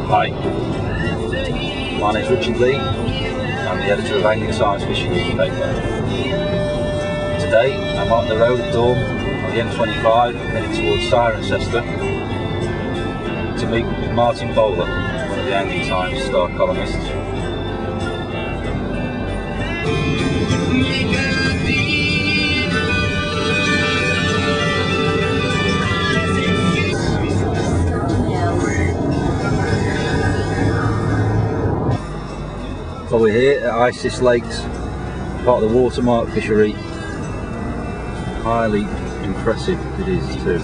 Hi, my name is Richard Lee. I'm the editor of Angling Science Fishing newspaper. Today I'm on the road at dawn on the M25 heading towards Cirencester to meet Martin Bowler, one of the Angling Times star columnists. So we're here at Isis Lakes, part of the watermark fishery. Highly impressive it is too.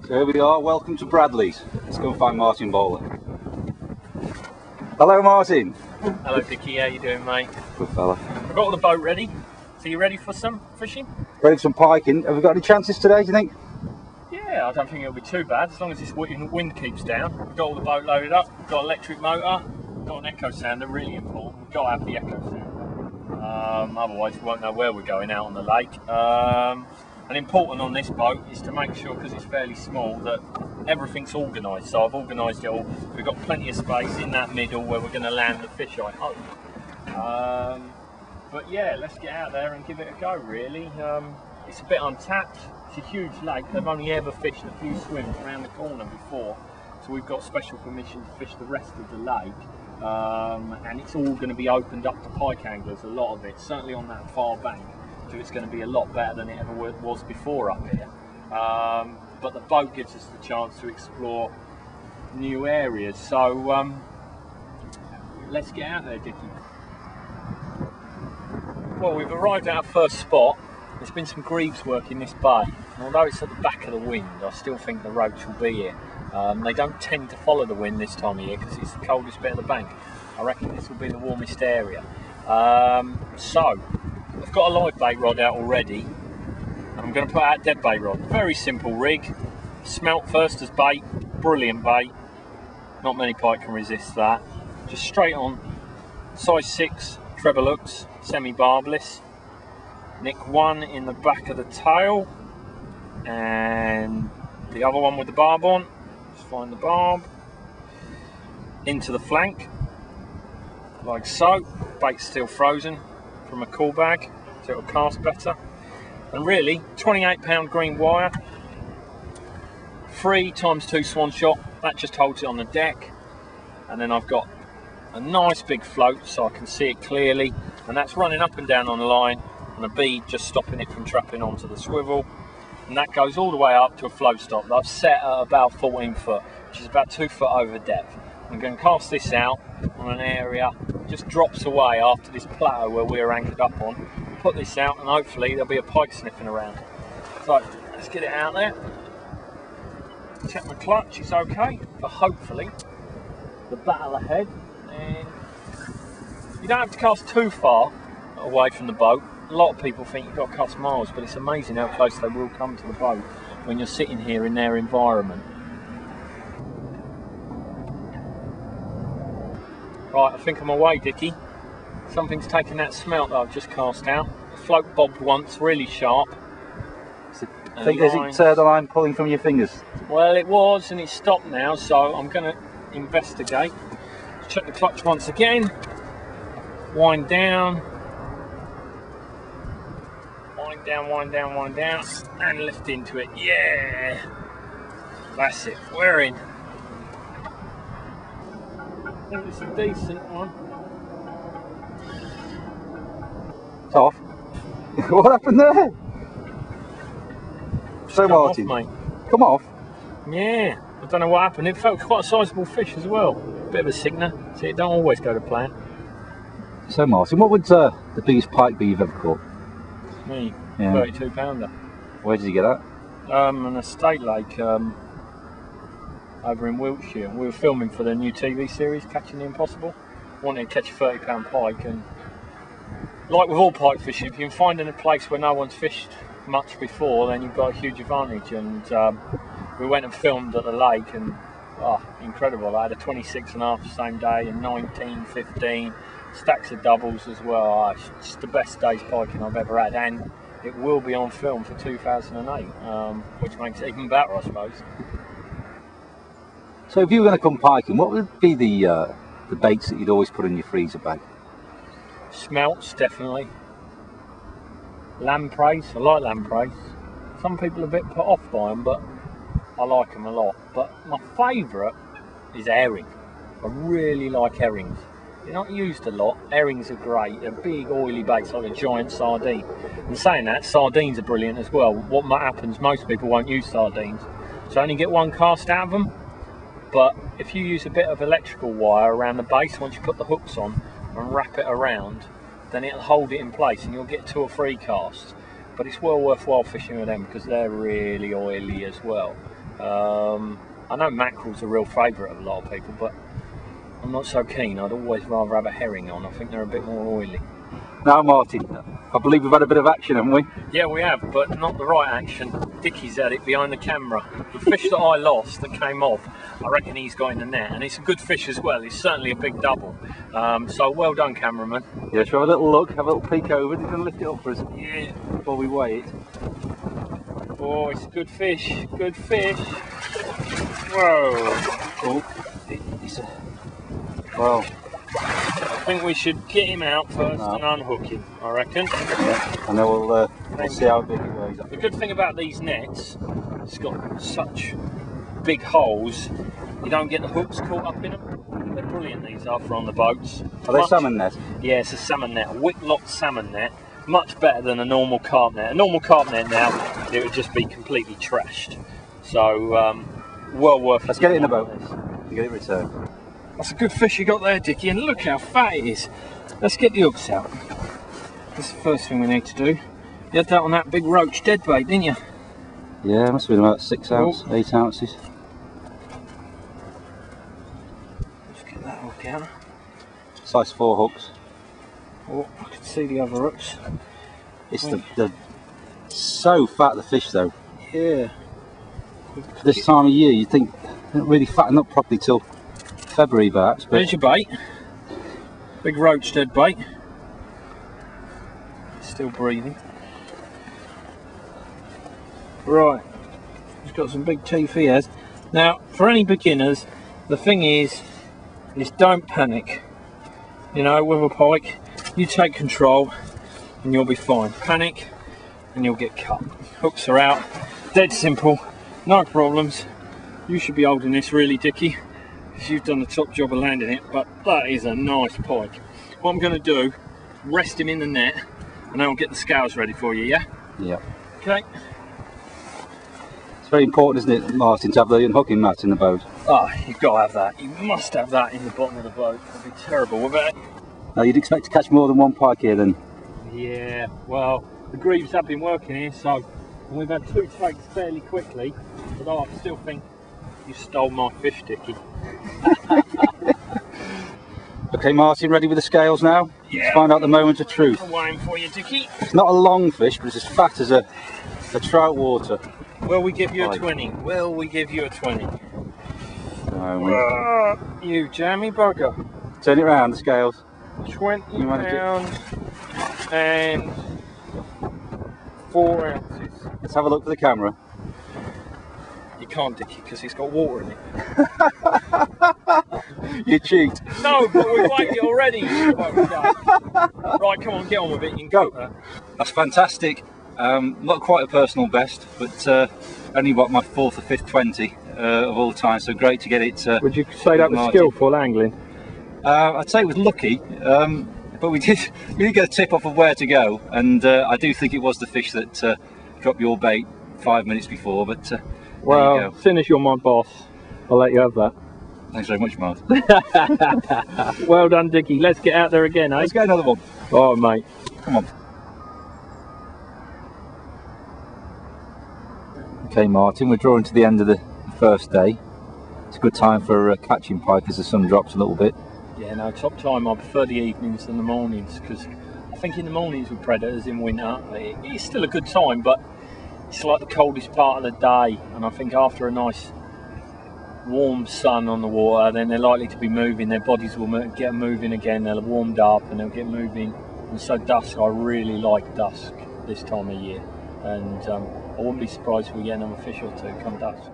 So here we are, welcome to Bradley's. Let's go and find Martin Bowler. Hello Martin. Hello Dickie, how you doing mate? Good fella. I've got all the boat ready. So you ready for some fishing? Ready for some piking. Have we got any chances today, do you think? Yeah, I don't think it'll be too bad as long as this wind keeps down. We've got all the boat loaded up, we've got an electric motor, we've got an echo sounder, really important. We've got to have the echo sounder. Otherwise we won't know where we're going out on the lake. And important on this boat is to make sure, because it's fairly small, that everything's organised. So I've organised it all. We've got plenty of space in that middle where we're going to land the fish, I hope. But yeah, let's get out there and give it a go really. It's a bit untapped, it's a huge lake. They've only ever fished a few swims around the corner before. So we've got special permission to fish the rest of the lake. And it's all going to be opened up to pike anglers, a lot of it, certainly on that far bank. So it's going to be a lot better than it ever was before up here. But the boat gives us the chance to explore new areas. So let's get out there, Dickie. Well, we've arrived at our first spot. There's been some greaves work in this bay, and although it's at the back of the wind, I still think the roach will be here. They don't tend to follow the wind this time of year because it's the coldest bit of the bank. I reckon this will be the warmest area. So, I've got a live bait rod out already, and I'm going to put out dead bait rod. Very simple rig, smelt first as bait, brilliant bait. Not many pike can resist that. Just straight on, size 6 treble hooks. Semi-barbless. Nick one in the back of the tail and the other one with the barb on. Just find the barb into the flank like so. Bait's still frozen from a cool bag so it'll cast better. And really 28-pound green wire, 3 × 2 swan shot, that just holds it on the deck. And then I've got a nice big float so I can see it clearly, and that's running up and down on the line, and a bead just stopping it from trapping onto the swivel, and that goes all the way up to a float stop that I've set at about 14 foot, which is about 2 foot over depth. I'm going to cast this out on an area just drops away after this plateau where we're anchored up on. Put this out and hopefully there'll be a pike sniffing around. So let's get it out there. Check my clutch, it's okay, but hopefully the battle ahead. And you don't have to cast too far away from the boat. A lot of people think you've got to cast miles, but it's amazing how close they will come to the boat when you're sitting here in their environment. Right, I think I'm away, Dickie. Something's taken that smelt that I've just cast out. The float bobbed once, really sharp. Is it the line pulling from your fingers? Well, it was, and it's stopped now, so I'm going to investigate. Check the clutch once again, wind down, and lift into it. Yeah, that's it, we're in. I think it's a decent one. It's off. What happened there? So Martin, off, mate. Come off? Yeah, I don't know what happened. It felt quite a sizable fish as well. Bit of a sickener. See, it don't always go to plan. So Martin, what would the biggest pike be you've ever caught? Me, yeah. 32-pounder. Where did you get that? An estate lake over in Wiltshire. We were filming for the new TV series, Catching the Impossible. Wanted to catch a 30-pound pike, and like with all pike fishing, if you can find in a place where no one's fished much before, then you've got a huge advantage. And we went and filmed at the lake, and Oh, incredible. I had a 26.5 the same day, and 19, 15, stacks of doubles as well. Oh, it's just the best day's piking I've ever had, and it will be on film for 2008, which makes it even better, I suppose. So if you were going to come piking, what would be the baits that you'd always put in your freezer bag? Smelts, definitely. Lampreys, I like lampreys. Some people are a bit put off by them, but I like them a lot. But my favourite is herring. I really like herrings. They're not used a lot. Herrings are great. They're big oily baits like a giant sardine. And saying that, sardines are brilliant as well. What happens, most people won't use sardines, so only get one cast out of them. But if you use a bit of electrical wire around the base, once you put the hooks on and wrap it around, then it'll hold it in place and you'll get 2 or 3 casts. But it's well worthwhile fishing with them because they're really oily as well. I know mackerel's a real favourite of a lot of people, but I'm not so keen. I'd always rather have a herring on. I think they're a bit more oily. Now, Martin, I believe we've had a bit of action, haven't we? Yeah, we have, but not the right action. Dickie's had it behind the camera. The fish that I lost that came off, I reckon he's got in the net, and it's a good fish as well. It's certainly a big double. So well done, cameraman. Yeah, shall we have a little look, have a little peek over? He's going to lift it up for us. Yeah. Before we weigh it. Oh, it's a good fish. Good fish. Whoa. Oh, it's a... Well, I think we should get him out first and unhook him, I reckon. yeah, and then we'll see how big it weighs. The good thing about these nets, it's got such big holes, you don't get the hooks caught up in them. They're brilliant, these are, for on the boats. Are they salmon net? Yeah, it's a salmon net, a wick-locked salmon net. Much better than a normal carp net. A normal carp net now, it would just be completely trashed. So, well worth it. Let's get it in the boat and get it returned. That's a good fish you got there, Dickie, and look how fat it is. Let's get the hooks out. That's the first thing we need to do. You had that on that big roach deadbait, didn't you? Yeah, it must have been about 6 ounces, 8 ounces. Let's get that hook out. Size 4 hooks. Oh, I can see the other hooks. It's the so fat, the fish though. Yeah. For this time of year, you'd think they don't really fatten up properly till February perhaps. But there's your bait. Big roach dead bait. Still breathing. Right. He's got some big teeth he has. Now, for any beginners, the thing is don't panic. You know, with a pike, you take control and you'll be fine. Panic and you'll get cut. Hooks are out. Dead simple. No problems. You should be holding this really, Dickie, because you've done the top job of landing it, but that is a nice pike. What I'm going to do, rest him in the net, and then I'll get the scales ready for you, yeah? yeah. Okay. It's very important, isn't it, Martin, to have the unhooking mat in the boat? Oh, you've got to have that. You must have that in the bottom of the boat. It'd be terrible, wouldn't it? Now, you'd expect to catch more than one pike here then? Yeah, well, the greaves have been working here, so we've had 2 takes fairly quickly, but I still think you stole my fish, Dickie. Okay, Martin, ready with the scales now? Yeah. Let's find out the moment of truth. I'm waiting for you, Dickie. It's not a long fish, but it's as fat as a trout water. Will we give you a 20? Will we give you a 20? You jammy bugger. Turn it round, the scales. 20 pounds and 4 ounces. Let's have a look for the camera. You can't, Dickie, because it's got water in it. You cheat. No, but we weighed it already. Right, come on, get on with it. You can go. That's fantastic. Not quite a personal best, but only what, my 4th or 5th 20 of all time. So great to get it. Would you say that was skillful angling? I'd say it was lucky, but we did get a tip off of where to go, and I do think it was the fish that dropped your bait 5 minutes before. But well, seeing as you're my boss, I'll let you have that. Thanks very much, Martin. Well done, Dickie. Let's get out there again, eh? Let's get another one. All right, mate. Come on. Okay, Martin, we're drawing to the end of the first day. It's a good time for catching pike as the sun drops a little bit. Yeah, no, top time. I prefer the evenings than the mornings, because I think in the mornings with predators in winter, it's still a good time, but it's like the coldest part of the day, and I think after a nice warm sun on the water, then they're likely to be moving, their bodies will get moving again, they'll have warmed up and they'll get moving. And so dusk, I really like dusk this time of year, and I wouldn't be surprised if we get another fish or two come dusk.